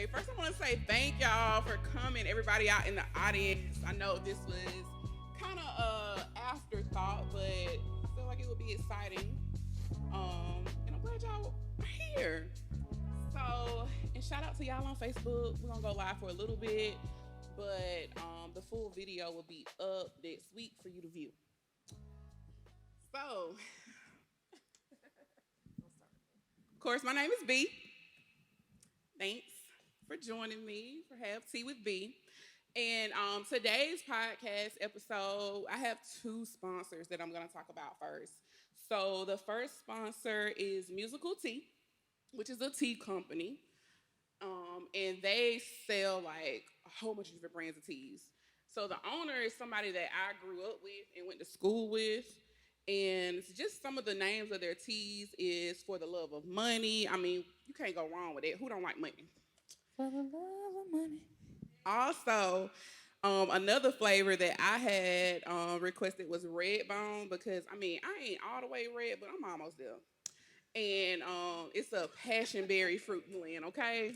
Okay, first I want to say thank y'all for coming, everybody out in the audience. I know this was kind of a afterthought, but I feel like it would be exciting. And I'm glad y'all are here. So, and shout out to y'all on Facebook. We're gonna go live for a little bit, but the full video will be up next week for you to view. So, of course, my name is B. Thanks for joining me for Have Tea with B. And today's podcast episode, I have two sponsors that I'm going to talk about first. So the first sponsor is Musical Tea, which is a tea company, and they sell like a whole bunch of different brands of teas. So the owner is somebody that I grew up with and went to school with. And it's just some of the names of their teas is For the Love of Money. I mean, you can't go wrong with it. Who don't like money? For the love of money. Also, another flavor that I had requested was red bone because I mean I ain't all the way red, but I'm almost there. And it's a passion berry fruit blend, okay?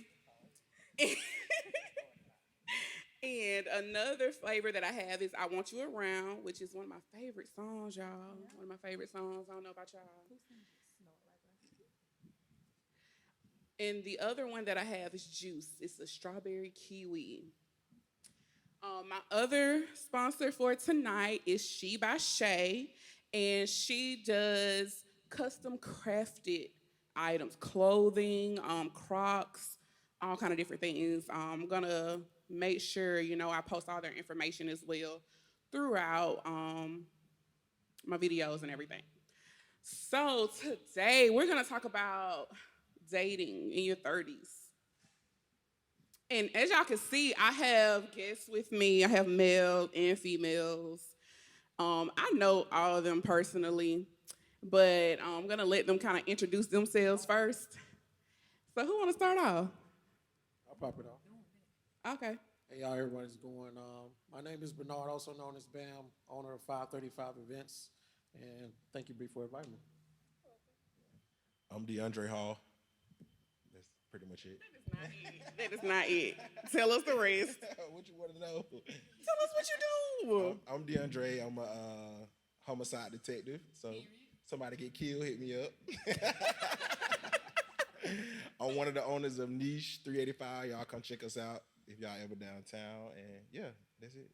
And another flavor that I have is I Want You Around, which is one of my favorite songs, y'all. One of my favorite songs. I don't know about y'all. And the other one that I have is Juice. It's a strawberry kiwi. My other sponsor for tonight is She by Shay, and she does custom crafted items, clothing, Crocs, all kind of different things. I'm gonna make sure I post all their information as well throughout my videos and everything. So today we're gonna talk about dating in your 30s. And as y'all can see, I have guests with me. I have male and females. I know all of them personally, but I'm gonna let them kind of introduce themselves first. So who want to start off? I'll pop it off. Okay. Hey, y'all, everybody's going. My name is Bernard, also known as Bam, owner of 535 Events. And thank you, B, for inviting me. I'm DeAndre Hall. That's pretty much it. That is not it. Tell us the rest. What you want to know? Tell us what you do. I'm DeAndre. I'm a homicide detective. So somebody get killed, hit me up. I'm one of the owners of Niche 385. Y'all come check us out if y'all ever downtown. And yeah, that's it.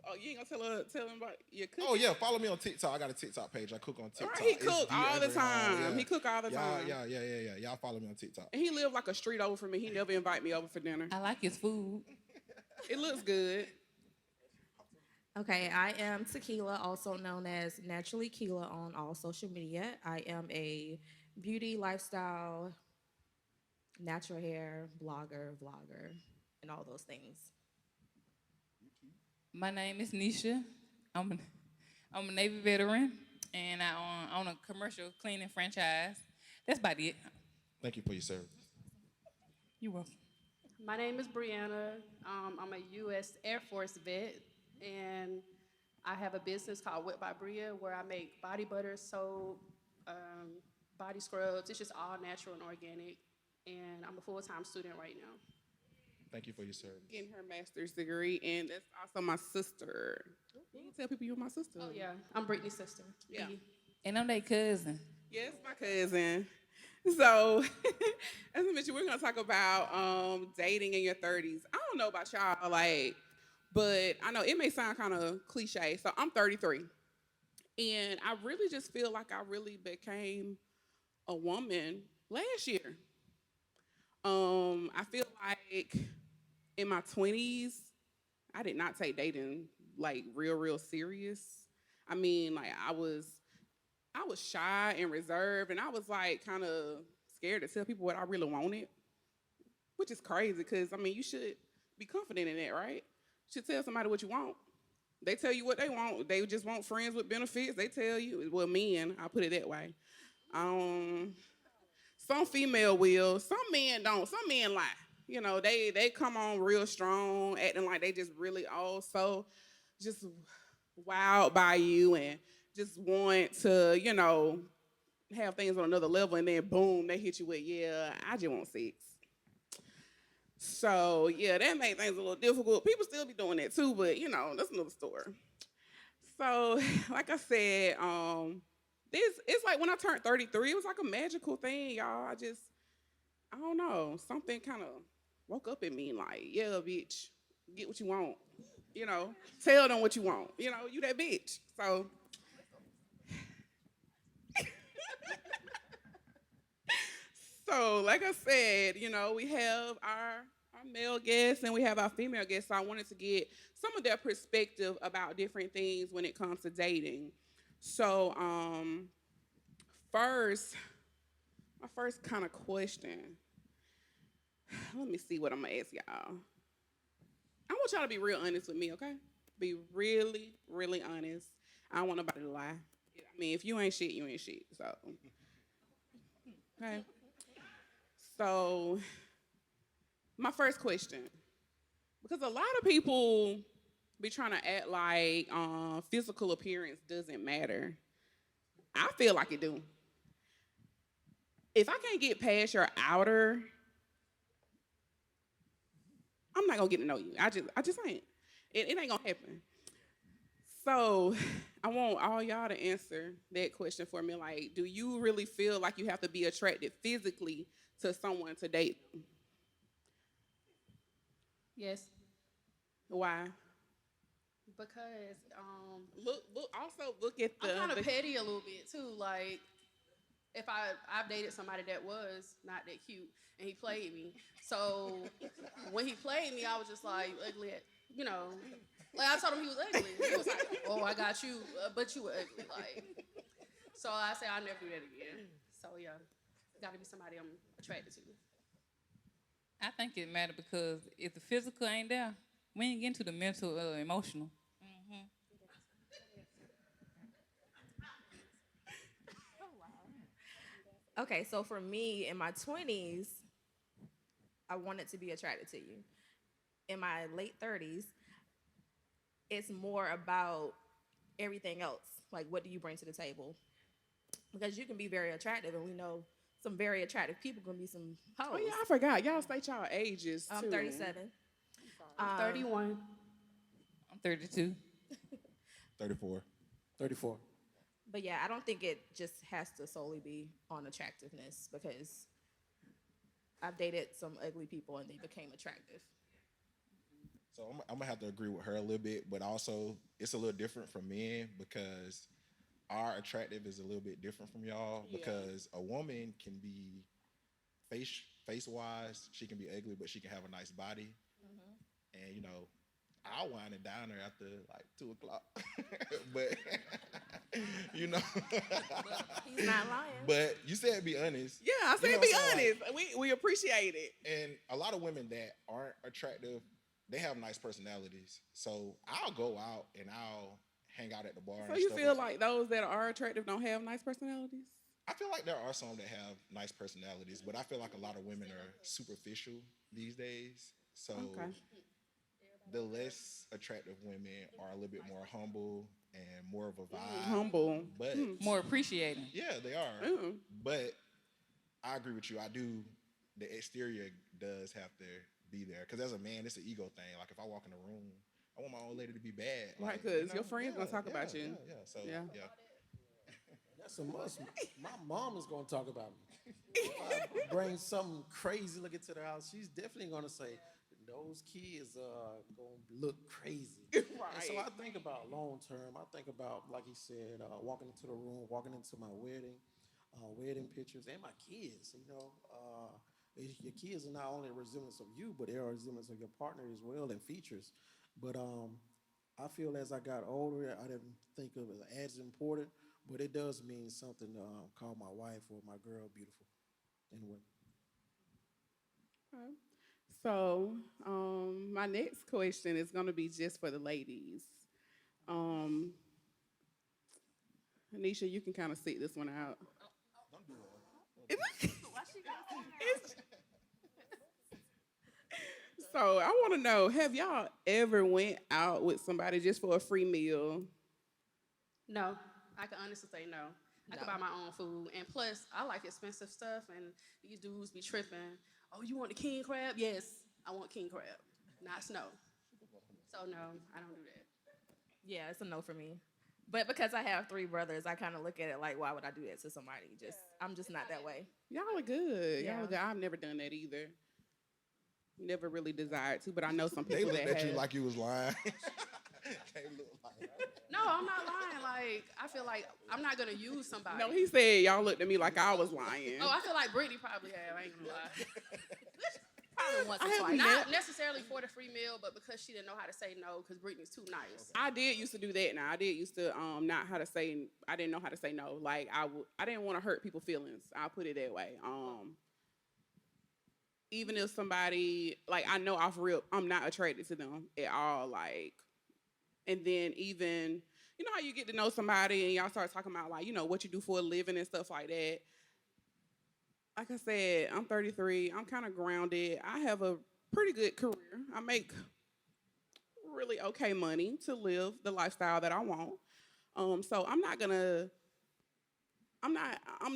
Oh, you ain't gonna tell them about your cooking? Oh yeah, follow me on TikTok. I got a TikTok page. I cook on TikTok. Right, he It's cook all the DeAndre Hall, time. yeah. He cook all the time. Yeah. Y'all follow me on TikTok. And he lived like a street over from me. He never invite me over for dinner. I like his food. It looks good. Okay, I am Tequila, also known as Naturally Keela on all social media. I am a beauty, lifestyle, natural hair blogger, vlogger, and all those things. My name is Nisha. I'm a Navy veteran, and I own a commercial cleaning franchise. That's about it. Thank you for your service. You welcome. My name is Brianna. I'm a U.S. Air Force vet, and I have a business called Wet by Bria where I make body butter, soap, body scrubs. It's just all natural and organic, and I'm a full-time student right now. Thank you for your service. Getting her master's degree, and that's also my sister. You can tell people you're my sister. Oh yeah, I'm Brittany's sister. Yeah. B. And I'm their cousin. Yes, my cousin. So, as I mentioned, we're gonna talk about dating in your 30s. I don't know about y'all, but I know it may sound kind of cliche. So I'm 33, and I really just feel like I really became a woman last year. I feel like in my 20s, I did not take dating like real serious. I mean, like I was shy and reserved, and I was like kind of scared to tell people what I really wanted, which is crazy because I mean you should be confident in that, right? You should tell somebody what you want. They tell you what they want. They just want friends with benefits. They tell you, well, men, I'll put it that way. Um, some female will, some men don't. Some men lie. They come on real strong, acting like they just really also just wowed by you and just want to, have things on another level, and then boom, they hit you with, yeah, I just want sex. So yeah, that made things a little difficult. People still be doing that too, but that's another story. So, like I said, this it's like when I turned 33, it was like a magical thing, y'all. I don't know, something kind of woke up in me like, yeah, bitch, get what you want. Tell them what you want. You that bitch. So like I said, we have our male guests and we have our female guests. So I wanted to get some of their perspective about different things when it comes to dating. So first, my first kind of question. Let me see what I'm gonna ask y'all. I want y'all to be real honest with me, okay? Be really, really honest. I don't want nobody to lie. I mean, if you ain't shit, you ain't shit. So, okay. So, my first question, because a lot of people be trying to act like physical appearance doesn't matter. I feel like it do. If I can't get past your outer, I'm not gonna get to know you. I just ain't. It ain't gonna happen. So I want all y'all to answer that question for me. Like, do you really feel like you have to be attracted physically to someone to date? Yes, Why? because Also look at the. I'm kind of petty a little bit too. Like, if I've dated somebody that was not that cute and he played me. So when he played me, I was just like ugly, like I told him he was ugly. He was like, "Oh, I got you, but you were ugly." Like, so I said I'll never do that again. So yeah, got to be somebody I'm attracted to. I think it matters because if the physical ain't there, we ain't getting to the mental or emotional. Okay, so for me, in my 20s, I wanted to be attracted to you. In my late 30s, it's more about everything else. Like, what do you bring to the table? Because you can be very attractive, and we know some very attractive people can be some hoes. Oh yeah, I forgot. Y'all state y'all ages too. I'm 37. I'm 31. I'm 32. 34. 34. But yeah, I don't think it just has to solely be on attractiveness because I've dated some ugly people and they became attractive. So I'm gonna have to agree with her a little bit, but also it's a little different from men because our attractive is a little bit different from y'all Yeah. because a woman can be face wise, she can be ugly, but she can have a nice body, and I'll wine and dine her after like 2 o'clock, but He's not lying. But you said be honest. Yeah, I You said know be what I'm saying? honest. We appreciate it. And a lot of women that aren't attractive, they have nice personalities. So I'll go out and I'll hang out at the bar. So and you stuff feel like those that are attractive don't have nice personalities? I feel like there are some that have nice personalities, but I feel like a lot of women are superficial these days. So Okay. the less attractive women are a little bit more humble and more of a vibe. Humble. But More appreciating. yeah, they are. Mm. But I agree with you. I do. The exterior does have to be there because as a man, it's an ego thing. Like if I walk in a room, I want my old lady to be bad. Right, Like, 'cause your friends gonna talk about you. Yeah. So Yeah. yeah. That's a must. My mom is going to talk about me. If I bring something crazy looking to the house, she's definitely going to say, those kids are going to look crazy. And so I think about long term. I think about, like he said, walking into the room, walking into my wedding pictures, and my kids. Your kids are not only a resemblance of you, but they are a resemblance of your partner as well and features. But I feel as I got older, I didn't think of it as important, but it does mean something to call my wife or my girl beautiful. Anyway. Okay. So, my next question is going to be just for the ladies. Anisha, you can kind of sit this one out. It's- so, I want to know, have y'all ever went out with somebody just for a free meal? No, I can honestly say no. I can No. buy my own food, and plus, I like expensive stuff. And these dudes be tripping. Oh, you want the king crab? Yes. I want king crab, not snow. So no, I don't do that. Yeah, it's a no for me. But because I have 3 brothers, I kind of look at it like, why would I do that to somebody? I'm just not that way. Y'all are good. Y'all Yeah. are good. I've never done that either. Never really desired to, but I know some They people looked that at you have. like you was lying. They look like No, I'm not lying. Like I feel like I'm not gonna use somebody. No, he said y'all looked at me like I was lying. Oh, I feel like Brittany probably have. I ain't gonna lie. Probably once I or haven't twice. Not necessarily for the free meal, but because she didn't know how to say no, because Brittany's too nice. I did used to do that. Now I did used to not how to say. I didn't know how to say no. Like I didn't want to hurt people's feelings. I'll put it that way. Even if somebody like I know off rip, I'm not attracted to them at all. Like, and then even you know how you get to know somebody and y'all start talking about like what you do for a living and stuff like that. Like I said, I'm 33. I'm kind of grounded. I have a pretty good career. I make really okay money to live the lifestyle that I want. So I'm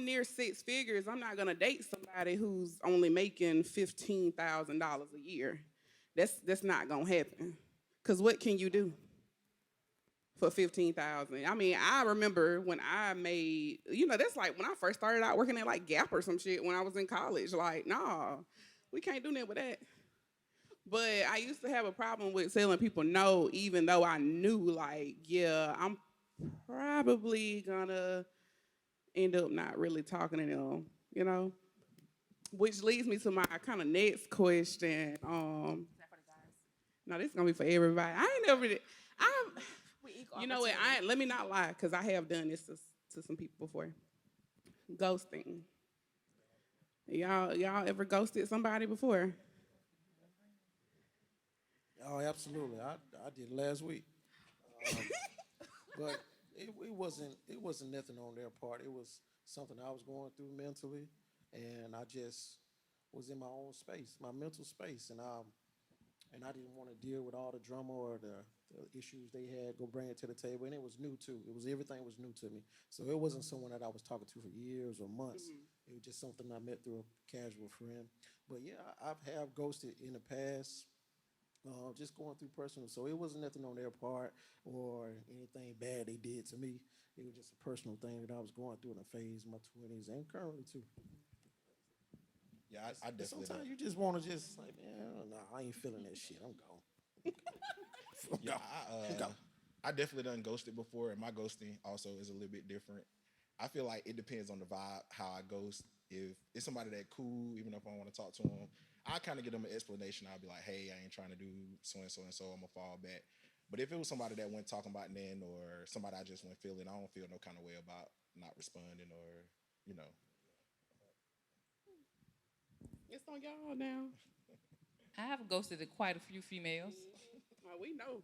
near 6 figures. I'm not gonna date somebody who's only making $15,000 a year. That's not gonna happen. Cause what can you do for 15,000? I mean, I remember when I made, that's like when I first started out working at like Gap or some shit when I was in college. Like, nah, we can't do nothing with that. But I used to have a problem with telling people no, even though I knew, like, yeah, I'm probably gonna end up not really talking to them, Which leads me to my kind of next question. No, this is gonna be for everybody. I ain't never. I, you know what? Let me not lie, because I have done this to some people before. Ghosting. Y'all ever ghosted somebody before? Oh, absolutely. I did last week. But it wasn't nothing on their part. It was something I was going through mentally, and I just was in my own space, my mental space, and I didn't want to deal with all the drama or the issues they had. Go bring it to the table, and it was new too. Everything was new to me, so it wasn't someone that I was talking to for years or months. It was just something I met through a casual friend. But yeah, I have ghosted in the past. Just going through personal. So it wasn't nothing on their part or anything bad they did to me. It was just a personal thing that I was going through in a phase in my 20s and currently too. yeah, I definitely Sometimes don't. you just want to just like, man, I ain't feeling that shit. I'm gone. Yeah, Go. I definitely done ghosted before, and my ghosting also is a little bit different. I feel like it depends on the vibe, how I ghost. If it's somebody that cool, even if I want to talk to them, I kind of give them an explanation. I'll be like, hey, I ain't trying to do so and so and so. I'm gonna fall back. But if it was somebody that went talking about then, or somebody I just went feeling, I don't feel no kind of way about not responding, or you know. It's on y'all now. I have ghosted quite a few females. We know.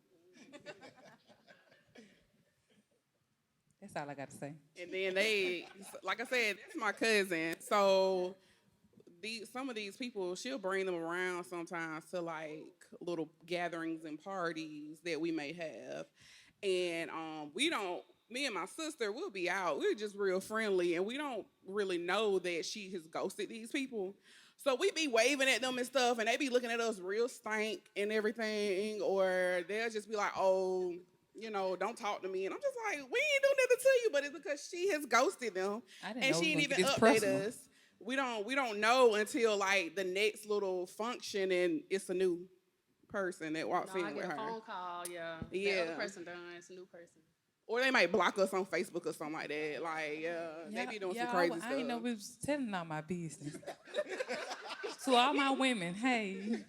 That's all I got to say. And then like I said, that's my cousin. So some of these people, she'll bring them around sometimes to like little gatherings and parties that we may have. And me and my sister, we'll be out. We're just real friendly, and we don't really know that she has ghosted these people. So we be waving at them and stuff, and they be looking at us real stank and everything, or they'll just be like, oh, don't talk to me. And I'm just like, we ain't do nothing to you, but it's because she has ghosted them. I didn't And know she we didn't was even gonna get this update personal. us. We don't know until like the next little function, and it's a new person that walks No, in I with get a her. phone call. Yeah, the Yeah. other person done. It's a new person. Or they might block us on Facebook or something like that. Like, they be doing some crazy stuff. I didn't know we was telling all my business. To all my women, hey.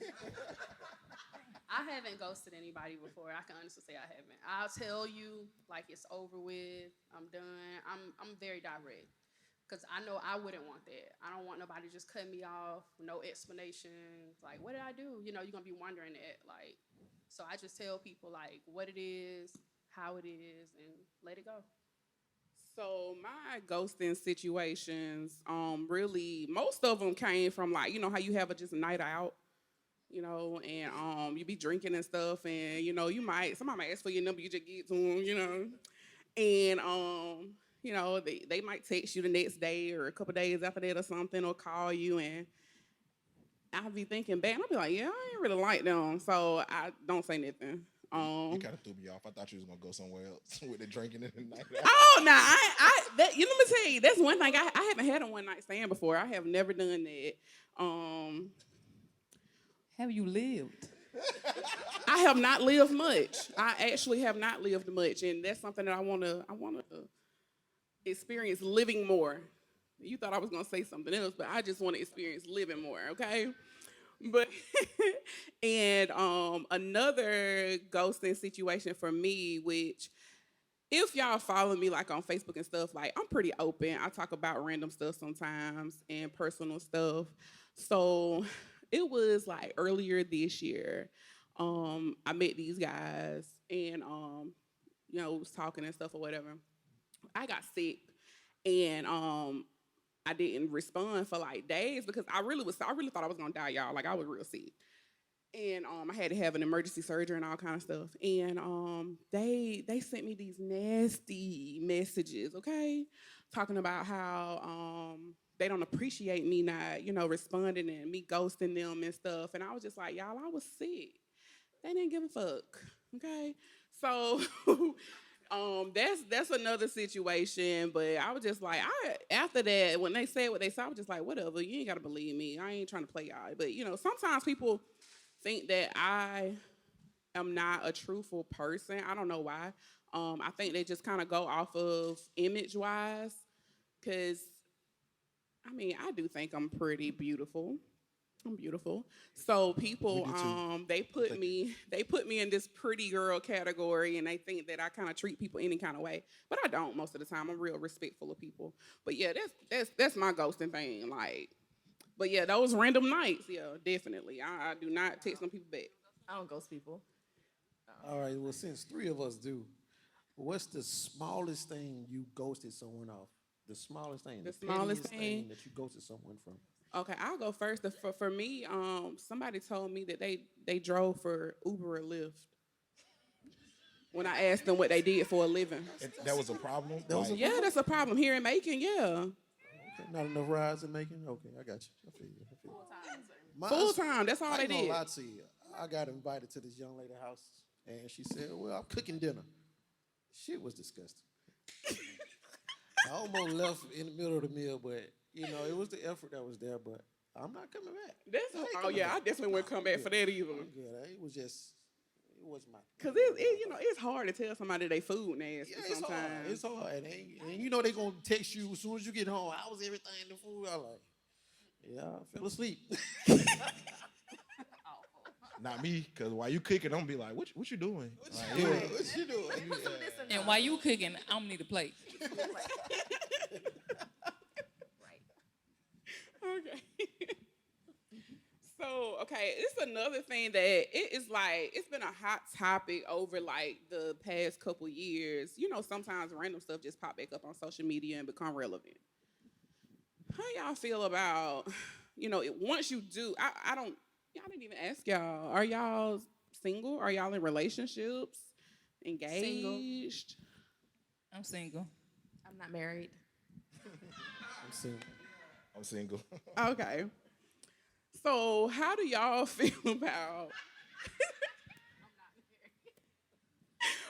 I haven't ghosted anybody before. I can honestly say I haven't. I'll tell you like it's over with. I'm done. I'm very direct because I know I wouldn't want that. I don't want nobody just cutting me off, no explanation. Like, what did I do? You're gonna be wondering that. Like, so I just tell people like what it is, how it is, and let it go. So my ghosting situations, really, most of them came from like, how you have just a night out, and you be drinking and stuff, and somebody might ask for your number, you just get to them, and they might text you the next day or a couple days after that or something, or call you, and I'll be thinking back, and I'll be like, yeah, I ain't really like them, so I don't say nothing. You kind of threw me off. I thought you was gonna go somewhere else with the drinking in the night. Oh, no, let me tell you, that's one thing. I haven't had a one night stand before. I have never done that. Have you lived? I have not lived much. I actually have not lived much, and that's something that I wanna experience living more. You thought I was gonna say something else, but I just want to experience living more. Okay. But and another ghosting situation for me, which if y'all follow me like on Facebook and stuff, like I'm pretty open. I talk about random stuff sometimes and personal stuff. So it was like earlier this year. I met these guys and was talking and stuff or whatever. I got sick and I didn't respond for like days because I really thought I was gonna die, y'all. Like I was real sick. And I had to have an emergency surgery and all kind of stuff. And they sent me these nasty messages, okay, talking about how they don't appreciate me not, responding and me ghosting them and stuff. And I was just like, y'all, I was sick. They didn't give a fuck, okay. So that's another situation. But I was just like, after that, when they said what they said, I was just like, whatever. You ain't gotta believe me. I ain't trying to play y'all. But sometimes people think that I am not a truthful person. I don't know why. I think they just kind of go off of image wise, because I do think I'm pretty beautiful. I'm beautiful. So people, We do too. they put Thank me in this pretty girl category, and they think that I kind of treat people any kind of way, but I don't most of the time. I'm real respectful of people. But yeah, that's my ghosting thing. Like, but yeah, those random nights, yeah, definitely. I do not text some people back. I don't ghost people. All right, well, since three of us do, what's the smallest thing you ghosted someone off? The smallest thing. The smallest pettiest thing? that you ghosted someone from. Okay, I'll go first. For me, somebody told me that they drove for Uber or Lyft when I asked them what they did for a living. That was a problem. That was a- Like, Yeah, that's a problem here in Macon. Yeah, Okay, not enough rides in Macon? Okay, I got you. I feel you. Mine's- full time. That's all I they ain't gonna did. lie to you. I got invited to this young lady's house, and she said, "Well, I'm cooking dinner." Shit was disgusting. I almost left in the middle of the meal, but it was the effort that was there. But I'm not coming back. Oh yeah, I definitely wouldn't come back for that either. Yeah, it was my. Cause it's hard to tell somebody they food nasty Yeah, it's hard. sometimes. It's hard, and they gonna text you as soon as you get home. How was everything in the food? I'm like, yeah, I fell asleep. not me, because while you cooking, I'm gonna be like, what you doing? Like, Yeah, what you doing? And while you cooking, I'm gonna need a plate. Okay. So, okay, it's another thing that it is like, it's been a hot topic over like the past couple years. Sometimes random stuff just pop back up on social media and become relevant. How y'all feel about, once you do, y'all didn't even ask y'all, are y'all single? Are y'all in relationships? Engaged? I'm single. I'm not married. I'm single. I'm single. Okay. So, how do y'all feel about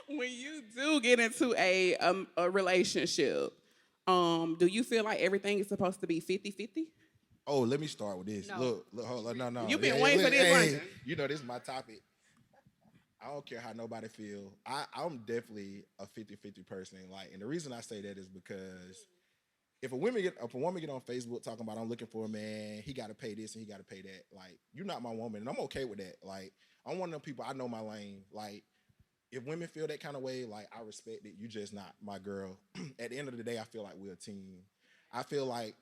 when you do get into a relationship? Do you feel like everything is supposed to be 50-50? Oh, let me start with this. No. Look, hold on, no. You been waiting for this, hey, ain't this is my topic. I don't care how nobody feel. I'm definitely a 50-50 person. Like, and the reason I say that is because if a woman get on Facebook talking about I'm looking for a man, he got to pay this and he got to pay that. Like, you're not my woman, and I'm okay with that. Like, I'm one of them people. I know my lane. Like, if women feel that kind of way, like, I respect it. You just not my girl. At the end of the day, I feel like we're a team. I feel like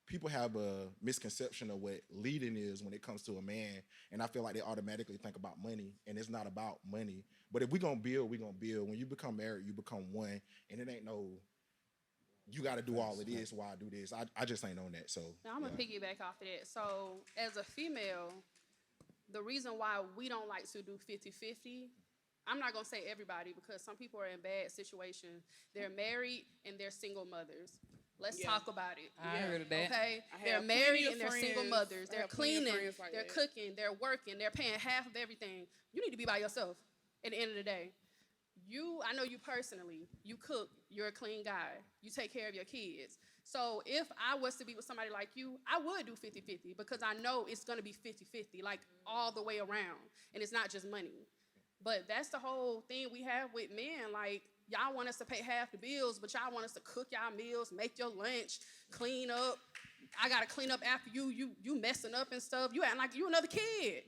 people have a misconception of what leading is when it comes to a man, and I feel like they automatically think about money, and it's not about money. But if we're gonna build, we're gonna build. When you become married, you become one, and it ain't no, you got to do all of this while I do this. I just ain't on that. So Now, I'm going to piggyback off of that. So, as a female, the reason why we don't like to do 50-50, I'm not going to say everybody because some people are in bad situations. They're married and they're single mothers. Let's Yeah. talk about it. I heard of that. Okay, I they're have married plenty of and they're single friends. mothers. I They're have plenty of cleaning, friends like they're that. cooking, they're working, they're paying half of everything. You need to be by yourself at the end of the day. I know you personally, you cook, you're a clean guy, you take care of your kids. So if I was to be with somebody like you, I would do 50-50 because I know it's gonna be 50-50, like all the way around. And it's not just money. But that's the whole thing we have with men. Like, y'all want us to pay half the bills, but y'all want us to cook y'all meals, make your lunch, clean up. I gotta clean up after you. You messing up and stuff. You acting like you another kid.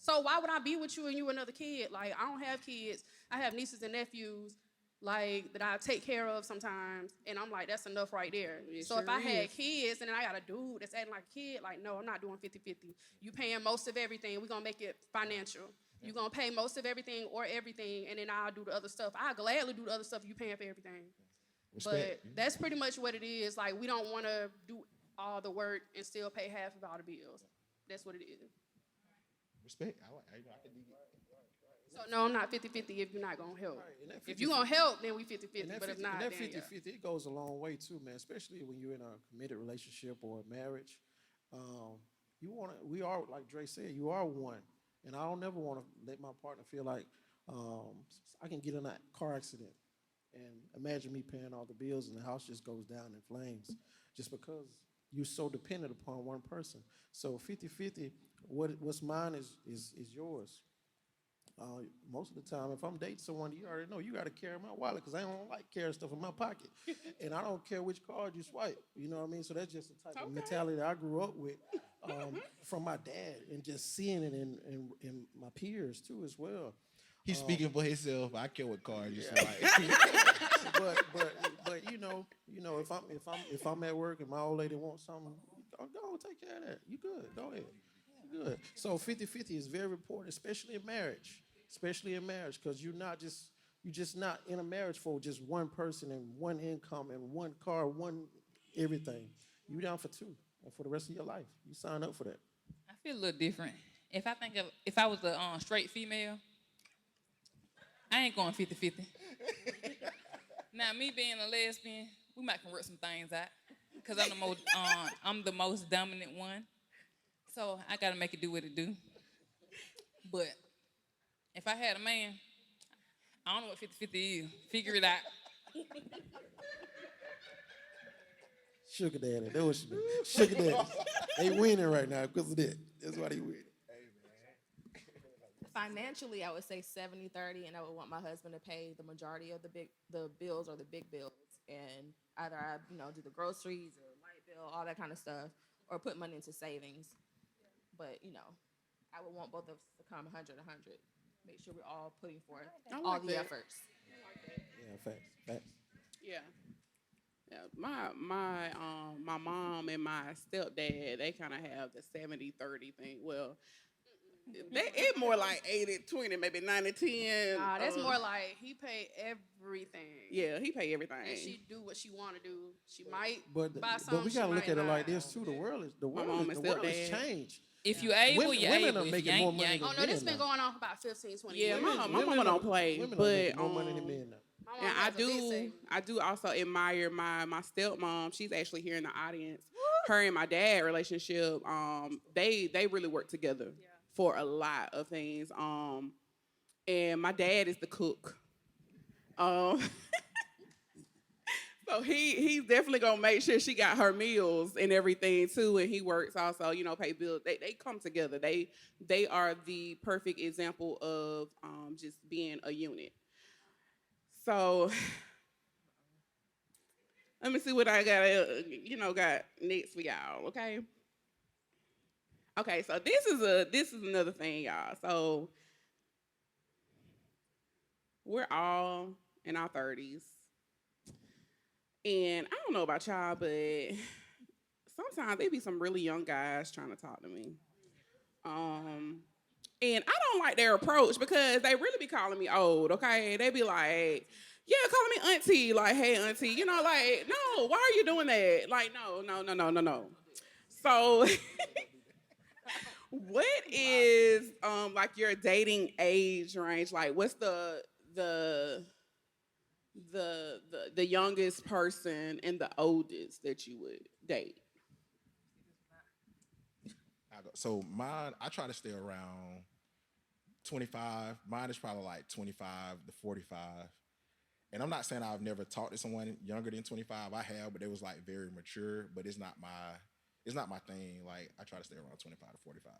So why would I be with you and you another kid? Like, I don't have kids. I have nieces and nephews, like, that I take care of sometimes. And I'm like, that's enough right there. It So if sure I had is. kids and then I got a dude that's acting like a kid, like, no, I'm not doing 50-50. You paying most of everything. We're gonna make it financial. You're gonna pay most of everything or everything, and then I'll do the other stuff. I'll gladly do the other stuff. You paying for everything. Respect. But that's pretty much what it is. Like, we don't want to do all the work and still pay half of all the bills. That's what it is. Respect. I can dig it. So, no, I'm not 50-50 if you're not going to help. Right, and that If you're going to help, then we 50-50. And that But if 50 not, and that then 50 yeah. 50, it goes a long way too, man. Especially when you're in a committed relationship or a marriage. We are, like Dre said, you are one. And I don't never want to let my partner feel like I can get in a car accident and imagine me paying all the bills and the house just goes down in flames just because you're so dependent upon one person. So 50-50, what's mine is yours. Most of the time, if I'm dating someone, you already know you got to carry my wallet because I don't like carrying stuff in my pocket, and I don't care which card you swipe. You know what I mean? So that's just the type of mentality that I grew up with from my dad, and just seeing it in my peers too as well. He's speaking for himself. I care what card you swipe. But you know, if I'm at work and my old lady wants something, go take care of that. You good? Go ahead. You good? So 50-50 is very important, especially in marriage. Especially in marriage, because you're just not in a marriage for just one person and one income and one car, one everything. You down for two and for the rest of your life. You sign up for that. I feel a little different. If I was a straight female, I ain't going 50-50. Now, me being a lesbian, we might can work some things out because I'm the most dominant one. So I gotta make it do what it do. But if I had a man, I don't know what 50-50 is. Figure it out. Sugar daddy. That's what she do. Sugar daddy. They winning right now because of that. That's why they winning. Financially, I would say 70-30, and I would want my husband to pay the majority of the bills or the big bills, and either I do the groceries or light bill, all that kind of stuff, or put money into savings. But I would want both of us to come 100-100. Make sure we're all putting forth I all like the that. efforts. Yeah, facts. Yeah. Yeah, my mom and my stepdad, they kind of have the 70-30 thing. Well, it more like 80-20, maybe 90-10. Nah, that's more like he pay everything. Yeah, he pay everything. And she do what she want to do. She might But buy something. but we she gotta look might at it like not. this too. The world has mom and changed. stepdad. If you able, Women- you women able. are If making you more ain't, you money ain't. than Oh, no, this men been now. going on for about 15-20 Yeah, years. my Women mama don't are- play, women are but making more money than men now. My mom and has a big savings. I do also admire my stepmom. She's actually here in the audience. Her and my dad relationship, they really work together for a lot of things. And my dad is the cook. So he's definitely gonna make sure she got her meals and everything too, and he works also, pay bills. They come together. They are the perfect example of just being a unit. So let me see what I got next for y'all. Okay. So this is another thing, y'all. So we're all in our 30s. And I don't know about y'all, but sometimes they be some really young guys trying to talk to me. And I don't like their approach because they really be calling me old, okay? They be like, yeah, calling me auntie, like, hey, auntie. Like, no, why are you doing that? Like, no. So what is, like, your dating age range? Like, what's the the youngest person and the oldest that you would date? So mine, I try to stay around 25. Mine is probably like 25 to 45. And I'm not saying I've never talked to someone younger than 25. I have, but it was like very mature. But it's not my thing. Like I try to stay around 25 to 45.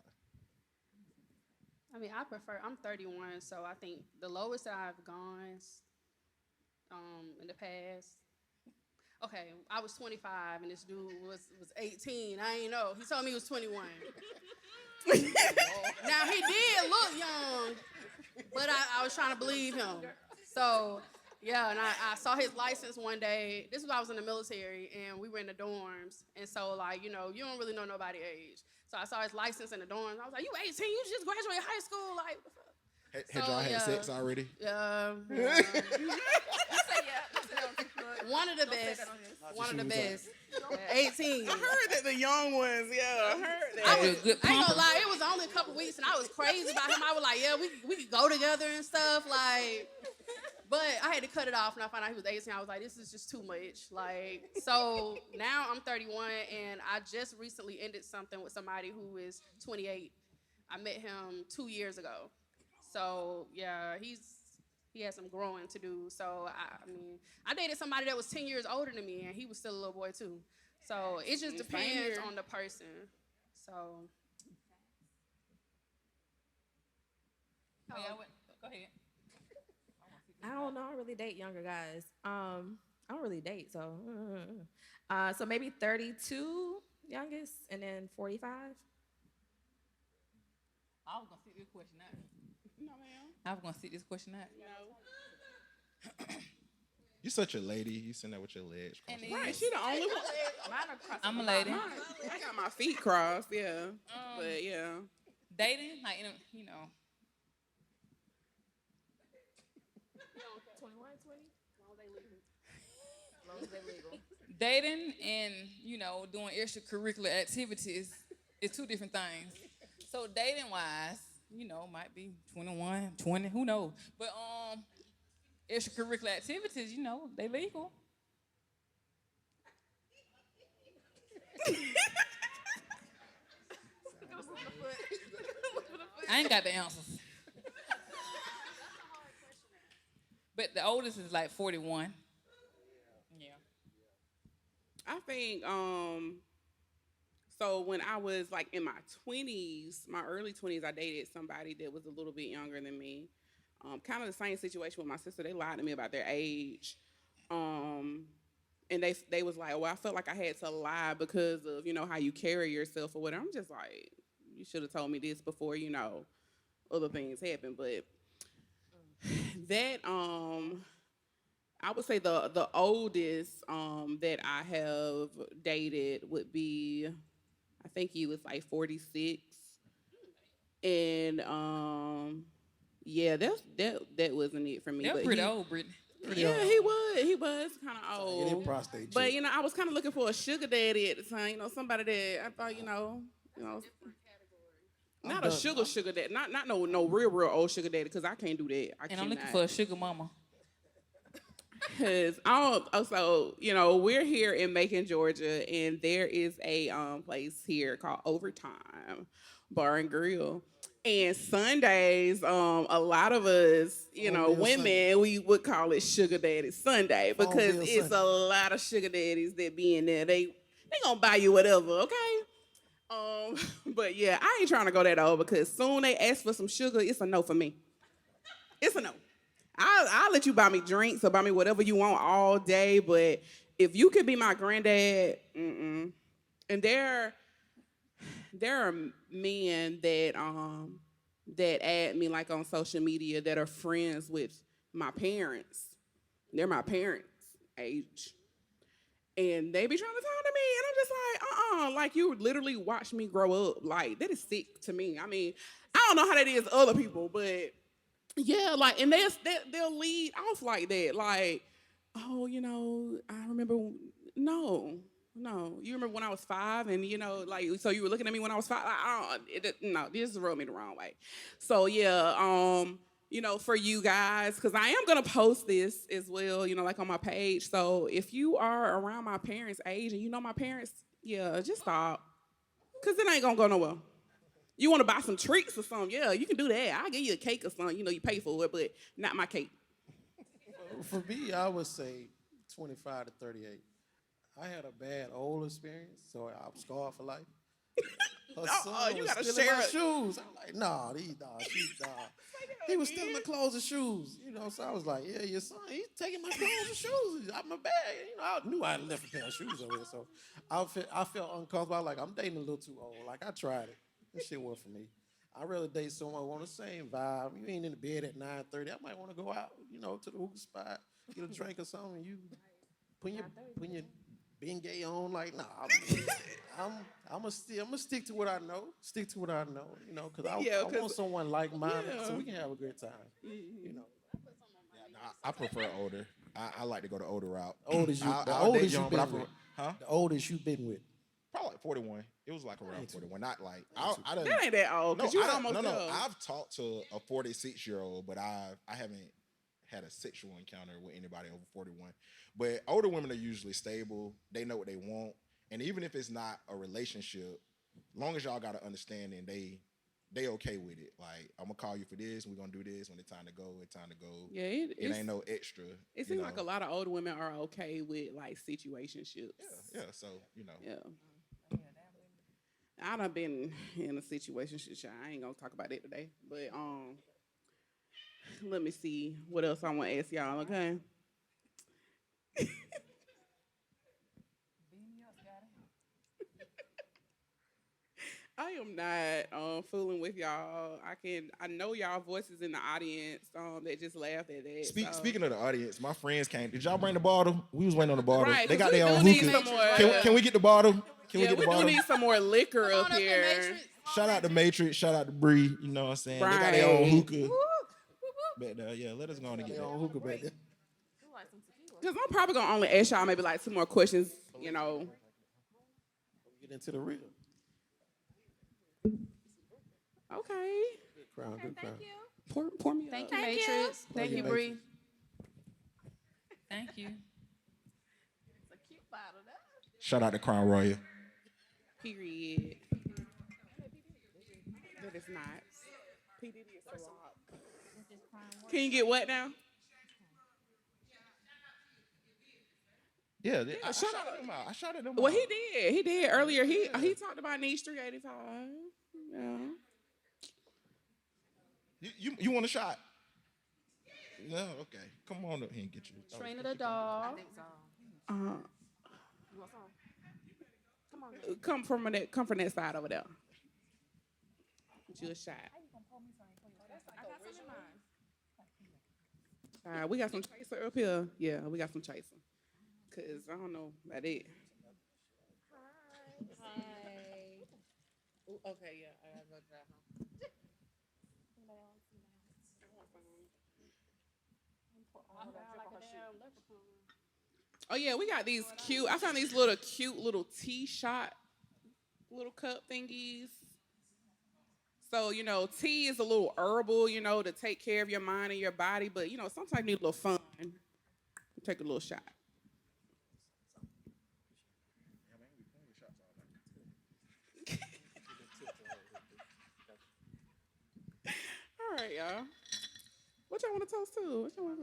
I mean, I'm 31, so I think the lowest that I've gone in the past. Okay, I was 25 and this dude was 18. I ain't know. He told me he was 21. Now he did look young, but I was trying to believe him. So yeah, and I saw his license one day. This was when I was in the military and we were in the dorms. And so like, you don't really know nobody's age. So I saw his license in the dorms. I was like, you 18, you just graduated high school, like what the fuck? Had y'all had sex already? One of the best. One of the best. 18. I heard that the young ones, yeah, I heard that. I Good ain't gonna pumper. lie, it was only a couple weeks, and I was crazy about him. I was like, yeah, we could go together and stuff, like. But I had to cut it off, and I found out he was 18. I was like, this is just too much. Like, so now I'm 31, and I just recently ended something with somebody who is 28. I met him 2 years ago. So yeah, he has some growing to do. So I mean, I dated somebody that was 10 years older than me, and he was still a little boy too. So it just Same depends here. on the person. So Oh, yeah, go ahead. I don't know. I don't really date younger guys. I don't really date, so so maybe 32 youngest, and then 45. I was gonna sit this question out. No, ma'am. I was gonna sit this question out. No. You're such a lady. You sitting there with your legs crossed. And Right, she the only one. I'm a lady. I got my feet crossed, yeah. But yeah. Dating, like 21, 20. dating and doing extracurricular activities is two different things. So dating wise, might be 21, 20, who knows? But extracurricular activities, they legal. I ain't got the answers. But the oldest is like 41. Yeah. I think so when I was like in my 20s, my early 20s, I dated somebody that was a little bit younger than me. Kind of the same situation with my sister. They lied to me about their age. And they was like, well, I felt like I had to lie because of, how you carry yourself or whatever. I'm just like, you should have told me this before, other things happen. But that I would say the oldest that I have dated would be, I think he was like 46. And yeah, that wasn't it for me. They're but pretty he- old, Brittany. Yeah, he was kind of Get him old. prostate But check. I was kind of looking for a sugar daddy at the time. Somebody that I thought, not a done. sugar daddy, not no real old sugar daddy, because I can't do that. I And I'm cannot. looking for a sugar mama. Because also, we're here in Macon, Georgia, and there is a place here called Overtime Bar and Grill. And Sundays, a lot of us, Farmville women, Sunday. we would call it Sugar Daddy Sunday because Farmville it's Sunday. a lot of sugar daddies that be in there. They gonna buy you whatever, okay? But yeah, I ain't trying to go that old because soon they ask for some sugar, it's a no for me. It's a no. I'll let you buy me drinks or buy me whatever you want all day, but if you could be my granddad, mm-mm. And there are men that add me like on social media that are friends with my parents. They're my parents' age. And they be trying to talk to me, and I'm just like, like you literally watched me grow up. Like, that is sick to me. I mean, I don't know how that is to other people, but yeah, like, and they'll lead off like that. Like, oh, I remember, no. You remember when I was 5 and, so you were looking at me when I was 5? Like, no, this rubbed me the wrong way. So, yeah, for you guys, because I am gonna post this as well, like on my page. So if you are around my parents' age and you know my parents, yeah, just stop, cause it ain't gonna go nowhere. You want to buy some treats or something? Yeah, you can do that. I'll give you a cake or something. You pay for it, but not my cake. For me, I would say 25 to 38. I had a bad old experience, so I'm scarred for life. Her son you was gotta stealing share my it. shoes. I'm like, nah. He was stealing my clothes and shoes. So I was like, yeah, your son, he's taking my clothes and shoes out my bag. I knew I had left a pair of shoes over there, so I felt uncomfortable. I was like, I'm dating a little too old. Like, I tried it. This shit wasn't for me. I'd rather date someone on the same vibe. You ain't in the bed at 9:30. I might want to go out, to the hookah spot, get a drink or something. And you put your Bengay on, like, nah. I'm gonna stick to what I know. Stick to what I know, because I want someone like mine so we can have a good time. I prefer older. I like to go the older route. Oldest you, the I'll date oldest young, you've but I been with. Huh? The oldest you've been with. Probably like 41. It was like around 41. Not like I didn't. That ain't that old, No, because you I don't- almost no, no. there. I've talked to a 46-year-old, but I haven't had a sexual encounter with anybody over 41. But older women are usually stable. They know what they want, and even if it's not a relationship, long as y'all got an understanding, they okay with it. Like, I'm gonna call you for this. We're gonna do this when it's time to go. It's time to go. Yeah, It ain't no extra. It seems like a lot of older women are okay with like situationships. Yeah. So Yeah. I done been in a situation. I ain't gonna talk about that today. But let me see what else I want to ask y'all. Okay. I am not fooling with y'all. I know y'all voices in the audience that just laughed at that. So. Speaking of the audience, my friends came. Did y'all bring the bottle? We was waiting on the bottle. Right, They 'cause got we their do own need hookah. some more. Can we get the bottle? Can Yeah, we get we the bottle? do need some more liquor Come up on up here. Matrix. Shout out to Matrix. Shout out to Bree. You know what I'm saying? They got their own Right. hookah. But yeah, let us go on and get Their that. own hookah back there. Because I'm probably gonna only ask y'all maybe like 2 more questions. Get into the real. Okay. Good crown, good crown. Pour me Thank up. you, Matrix. Thank you, Bree. Thank you. Shout out to Crown Royal. Period. That is not. PDD is a lot. Can you get what now? Yeah, I shout shouted them out. I shouted them Well, out. he did. He did earlier. He talked about Niche 385. Yeah. You want a shot? No, okay. Come on up here and get you. Trina the dog. Come from that side over there. Get you a shot. We got some chaser up here. Yeah, we got some chaser. Cause I don't know about it. Ooh, okay, yeah, I gotta go drive home. Oh yeah, we got these cute. I found these cute little tea shot little cup thingies. So, tea is a little herbal, to take care of your mind and your body, but sometimes you need a little fun. Take a little shot. All right, y'all. What y'all want to toast to? What y'all want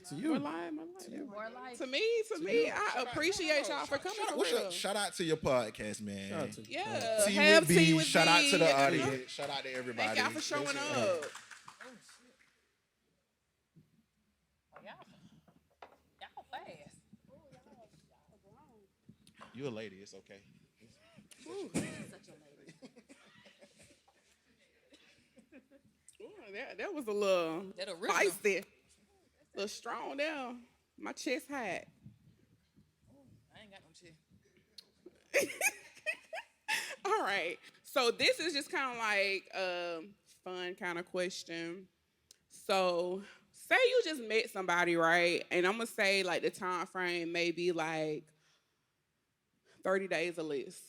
To you. More life, more life. More life. To me, I appreciate y'all for coming. For real. Shout out to your podcast, man. Shout out to you. Yeah, Tea have with tea B. with Shout out to B, the audience. Shout out to everybody. Thank y'all for showing up. Y'all fast. You a lady, it's okay. Ooh, that was a little That original. feisty. A little strong there. My chest hot. I ain't got no shit. All right. So this is just kind of like a fun kind of question. So say you just met somebody, right? And I'm gonna say like the time frame maybe like 30 days or less.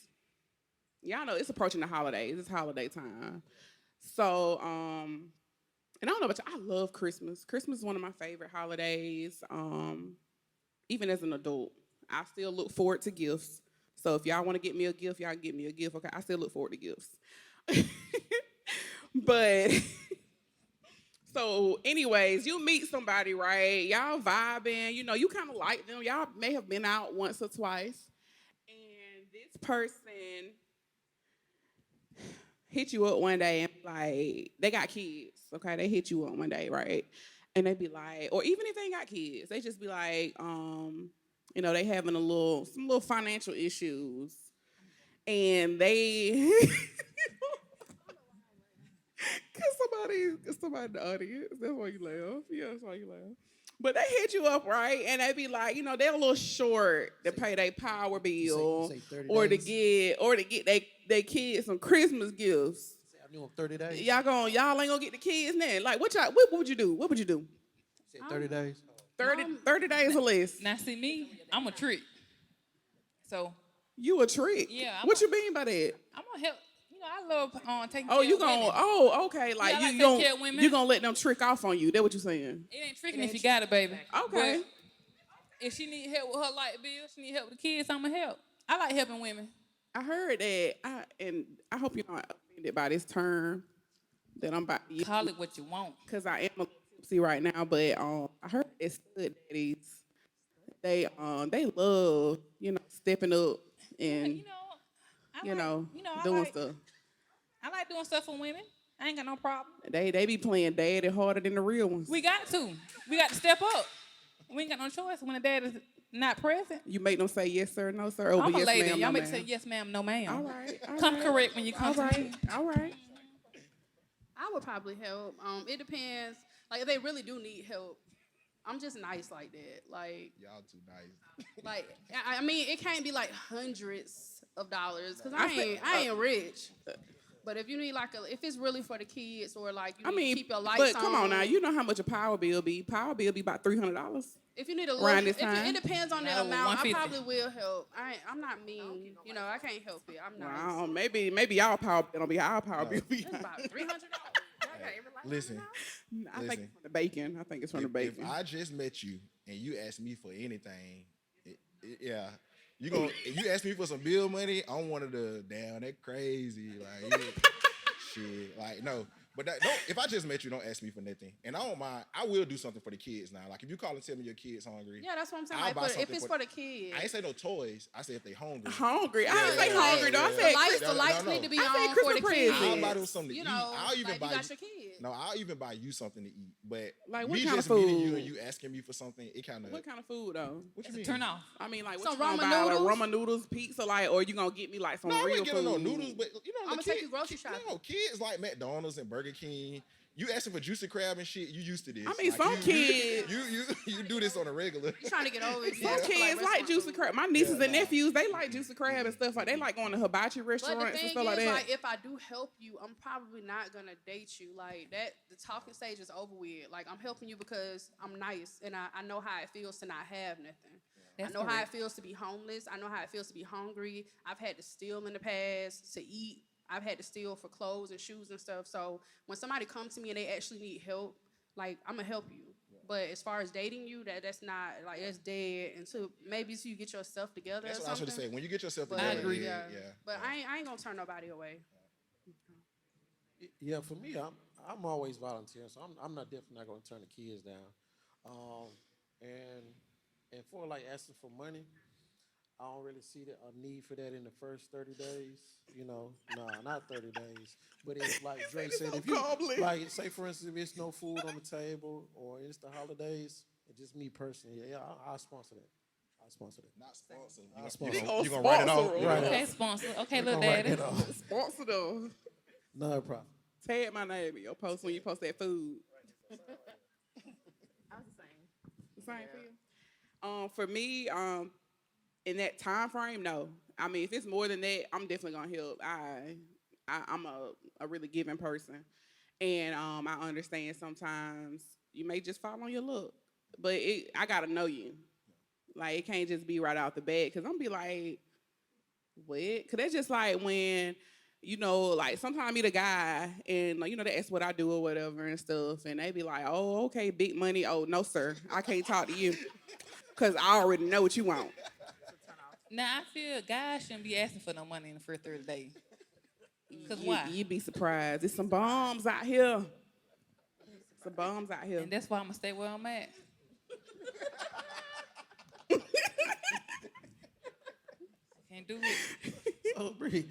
Y'all know it's approaching the holidays. It's holiday time. So, and And I don't know about you, I love Christmas. Christmas is one of my favorite holidays. Even as an adult, I still look forward to gifts. So if y'all want to get me a gift, y'all can get me a gift. Okay, I still look forward to gifts. But so, anyways, you meet somebody, right? Y'all vibing, you know, you kind of like them. Y'all may have been out once or twice. And this person hit you up one day and like, they got kids, okay? They hit you up one day, right? And they be like, or even if they ain't got kids, they just be like, you know, they having some little financial issues. And they cause somebody in the audience. That's why you laugh. Yeah, that's why you laugh. But they hit you up, right? And they be like, you know, they're a little short to pay their power bill, say 30 or to days? get they kids some Christmas gifts. Say, I knew him 30 days. Y'all ain't gonna get the kids now. Like, what would you do? What would you do? Say 30 days. 30 days or less. Now see me, I'm a trick. So You a trick. Yeah, What you mean by that? I'm gonna help. You know, I love taking Oh, care you of gonna? women. Oh, okay. Like Yeah, I like you taking care of women. you gonna let them trick off on you? That what you saying? It ain't tricking if you got it, baby. Okay. But if she need help with her light bill, she need help with the kids, I'ma help. I like helping women. I heard that. I hope you're not offended by this term that I'm about to use, Call it what you want. because I am a little tipsy right now. But I heard that stud daddies, they love, you know, stepping up and You know, I doing like, stuff. I like doing stuff for women. I ain't got no problem. They be playing daddy harder than the real ones. We got to. We got to step up. We ain't got no choice when the dad is not present. You make them say yes sir, no sir. Or I'm a yes, lady. ma'am, Y'all no, make ma'am. say yes, ma'am, no, ma'am. All right. All Come right. correct when you come All to right. me. All right. I would probably help. It depends. Like if they really do need help, I'm just nice like that. Like Y'all too nice. I mean, it can't be like hundreds of dollars because I feel- I ain't rich. But if you need if it's really for the kids or like you I need mean, to keep your lights but on. come on now, you know how much a power bill be? Power bill be about $300. If you need a around little, this time? it depends on the No, amount. I 150. probably will help. I'm not mean. You know, I can't help it. I'm nice. Wow, maybe y'all power bill don't be our power bill be. It's about $300. Listen, I think Listen. it's from the bacon. I think it's from the if bacon. I just met you and you ask me for anything, yeah, you ask me for some bill money, I'm one of the damn that crazy like shit like no. But if I just met you, don't ask me for nothing. And I don't mind. I will do something for the kids now. Like if you call and tell me your kid's hungry, Yeah, that's what I'm saying. I'll Like, buy if something it's for the kids, I ain't say no toys. I said if they hungry. Hungry. I didn't Yeah, say yeah, hungry though. I yeah, said yeah. the lights no. need to be I said on for the Christmas kids. presents. I'll buy them something to You eat. know, I'll even like buy you got your kids. No, I'll even buy you something to eat. But Like, what me kind of just meeting you food? and you asking me for something, it kind of. What kind of food though? What you mean? Turn off. I mean, like, what Some you gonna ramen buy? Like noodles? ramen noodles, pizza, like, or you gonna get me like some No, I real wouldn't get food? no noodles, but you know, I'ma the take kid- you grocery shopping. No, kids like McDonald's and Burger King. You asking for juicy crab and shit. You used to this. I mean, some you, kids- You do this on a regular. You trying to get over it. Some yeah, kids like restaurant juicy food. crab. My nieces Yeah, and nah. nephews, they like juicy crab and stuff like. They like going to hibachi But restaurants the and thing stuff is, like that. like, if I do help you, I'm probably not gonna date you. Like that, the talking stage is over with. Like I'm helping you because I'm nice and I know how it feels to not have nothing. That's I know how it correct. feels to be homeless. I know how it feels to be hungry. I've had to steal in the past to eat. I've had to steal for clothes and shoes and stuff. So when somebody comes to me and they actually need help, like I'm gonna help you. But as far as dating you, that's not like that's dead until maybe you get yourself together. That's or what I should something. have said. When you get yourself But, together, agree. yeah. But I ain't gonna turn nobody away. Yeah, for me, I'm always volunteering, so I'm not definitely not going to turn the kids down. And for like asking for money, I don't really see a need for that in the first 30 days. You know, nah, not 30 days. But it's like Dre said, if you calmly. like, say for instance, if it's no food on the table or it's the holidays, it's just me personally, yeah, I'll sponsor that. I'll sponsor that. Not sponsored. I'll sponsor gonna You gonna write it off? sponsor You Right. gonna- Okay, sponsor. Okay, I'm little gonna write daddy. that off. Sponsor them. No problem. Tag my name in your post when you post that food. I was the same. The same for you. For me, in that time frame, no. I mean, if it's more than that, I'm definitely gonna help. I'm a really giving person, and I understand sometimes you may just fall on your luck, but I gotta know you. Like it can't just be right out the bat, cause I'm be like, what? Cause that's just like when, you know, like sometimes I meet a guy and like, you know, they ask what I do or whatever and stuff, and they be like, "Oh, okay, big money." Oh, no, sir, I can't talk to you because I already know what you want. Now I feel guys shouldn't be asking for no money in the first 30 days. Cause You, why? you'd be surprised. There's some bombs out here. Some bombs out here. And that's why I'm gonna stay where I'm at. Can't do it. Oh, Bree,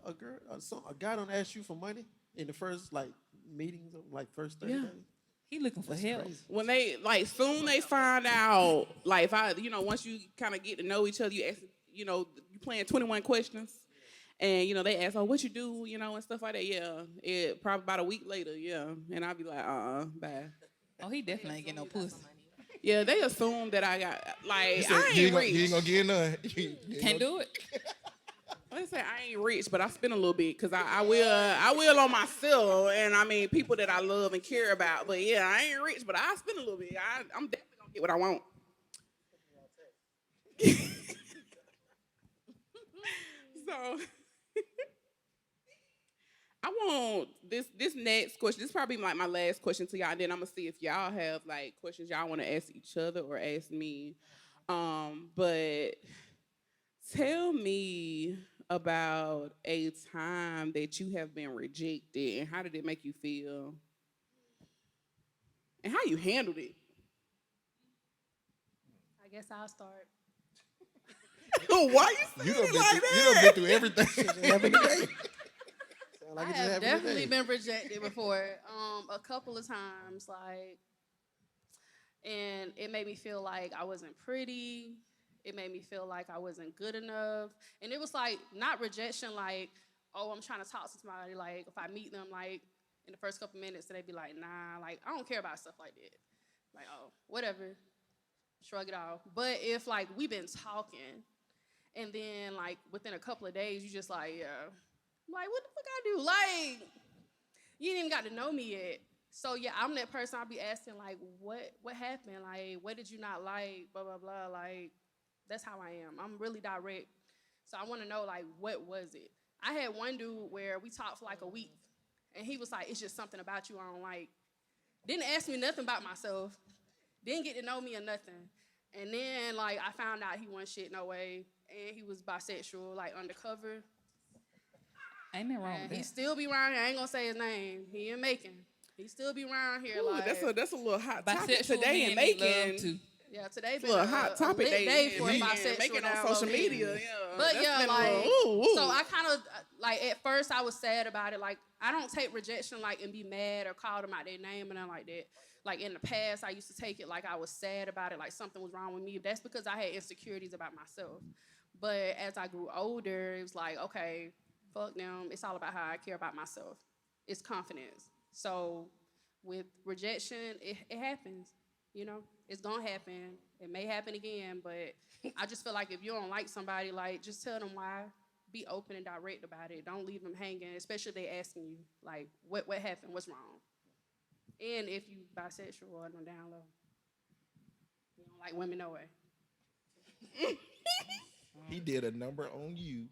a guy don't ask you for money in the first like meetings, of, like first 30 Yeah. days. He looking for That's help. crazy. When they like soon they find out, like if I, you know, once you kind of get to know each other, you ask, you know, you playing 21 questions, and you know they ask, "Oh, what you do?" You know, and stuff like that. Yeah, it probably about a week later. Yeah, and I'll be like, bye. Oh, he definitely ain't getting no pussy. Yeah, they assume that I got like He said, I you ain't ain't rich. gonna get none. You Can't do it. They say I ain't rich, but I spend a little bit because I will on myself, and I mean people that I love and care about. But yeah, I ain't rich, but I spend a little bit. I'm definitely gonna get what I want. So I want this next question. This is probably like my last question to y'all. And then I'm gonna see if y'all have like questions y'all want to ask each other or ask me. But tell me about a time that you have been rejected and how did it make you feel? And how you handled it. I guess I'll start. Why you You saying done it been like through, that? you done been through everything. Every day. Sound like I it just have happened definitely today. been rejected before, a couple of times, like, and it made me feel like I wasn't pretty. It made me feel like I wasn't good enough, and it was like not rejection, like, oh, I'm trying to talk to somebody, like if I meet them, like in the first couple minutes, they'd be like, nah, like I don't care about stuff like that, like oh, whatever, shrug it off. But if like we've been talking, and then like within a couple of days, you just like, yeah. Like, what the fuck I do? Like, you ain't even got to know me yet. So yeah, I'm that person. I'll be asking like, what happened? Like, what did you not like? Blah blah blah. Like, that's how I am. I'm really direct. So I want to know like, what was it? I had one dude where we talked for like a week, and he was like, it's just something about you I don't like. Didn't ask me nothing about myself. Didn't get to know me or nothing. And then like I found out he wasn't shit no way, and he was bisexual, like undercover. Ain't nothing wrong And with he that. still be around here. I ain't gonna say his name. He in Macon. He still be around here. Ooh, like that's a little hot topic Bisexual today men in need love Macon. too. yeah, today It's a been little hot topic lit day in for Macon, bisexual Macon on download social men. media. Yeah, But that's yeah, been a like little, ooh. so I kind of like at first I was sad about it. Like I don't take rejection like and be mad or call them out their name and nothing like that. Like in the past, I used to take it like I was sad about it, like something was wrong with me. That's because I had insecurities about myself. But as I grew older, it was like, okay, fuck them. It's all about how I care about myself. It's confidence. So with rejection, it happens. You know, it's gonna happen. It may happen again, but I just feel like if you don't like somebody, like just tell them why. Be open and direct about it. Don't leave them hanging, especially if they asking you like, what happened? What's wrong? And if you bisexual or on down low, you don't like women no way. He did a number on you.